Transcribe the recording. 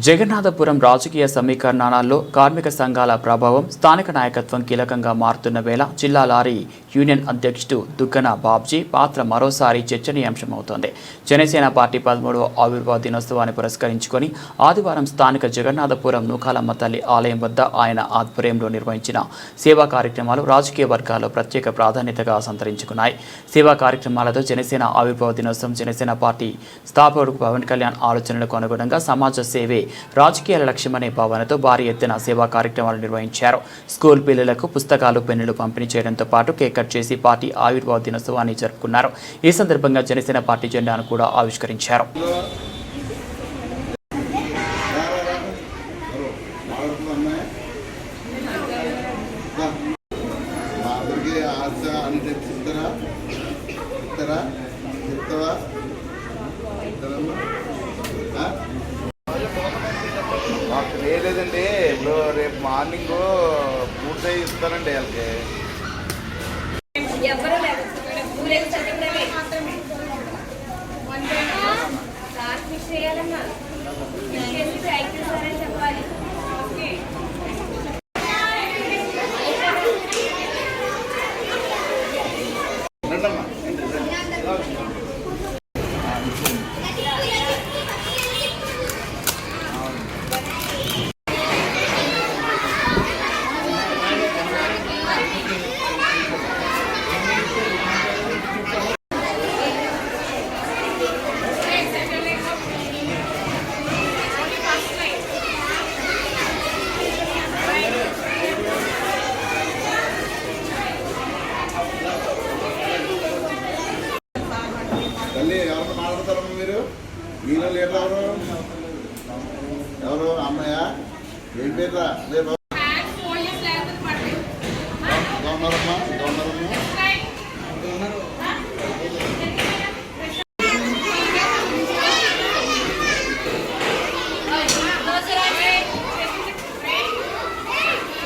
జగన్నాథపురం రాజకీయ సమీకరణాల్లో కార్మిక సంఘాల ప్రభావం స్థానిక నాయకత్వం కీలకంగా మారుతున్న వేళ జిల్లా లారీ యూనియన్ అధ్యక్షుడు దుగ్గన బాబ్జీ పాత్ర మరోసారి చర్చనీయాంశమవుతోంది. జనసేన పార్టీ 13వ ఆవిర్భావ దినోత్సవాన్ని పురస్కరించుకొని ఆదివారం స్థానిక జగన్నాథపురం నూకాలమ్మ తల్లి ఆలయం వద్ద ఆయన ఆధ్వర్యంలో నిర్వహించిన సేవా కార్యక్రమాలు రాజకీయ వర్గాల్లో ప్రత్యేక ప్రాధాన్యతగా సంతరించుకున్నాయి. సేవా కార్యక్రమాలతో జనసేన ఆవిర్భావ దినోత్సవం జనసేన పార్టీ స్థాపకుడు పవన్ కళ్యాణ్ ఆలోచనలకు అనుగుణంగా సమాజ సేవే రాజకీయాల లక్ష్యమనే భావనతో భారీ ఎత్తున సేవా కార్యక్రమాలు నిర్వహించారు. స్కూల్ పిల్లలకు పుస్తకాలు, పెన్నులు పంపిణీ చేయడంతో పాటు కేక్ కట్ చేసి పార్టీ ఆవిర్భావ దినోత్సవాన్ని జరుపుకున్నారు. ఈ సందర్భంగా జనసేన పార్టీ జెండాను కూడా ఆవిష్కరించారు. లేదండి, ఇప్పుడు రేపు మార్నింగ్ పూర్తి ఇస్తారండి వాళ్ళకి. తల్లి ఎవరు మాట్లాడతారమ్మా? మీరు లేరు ఎవరు అమ్మాయ? ఏం పేరు రా? గవర్నరమ్మా, గవర్నరమ్మా.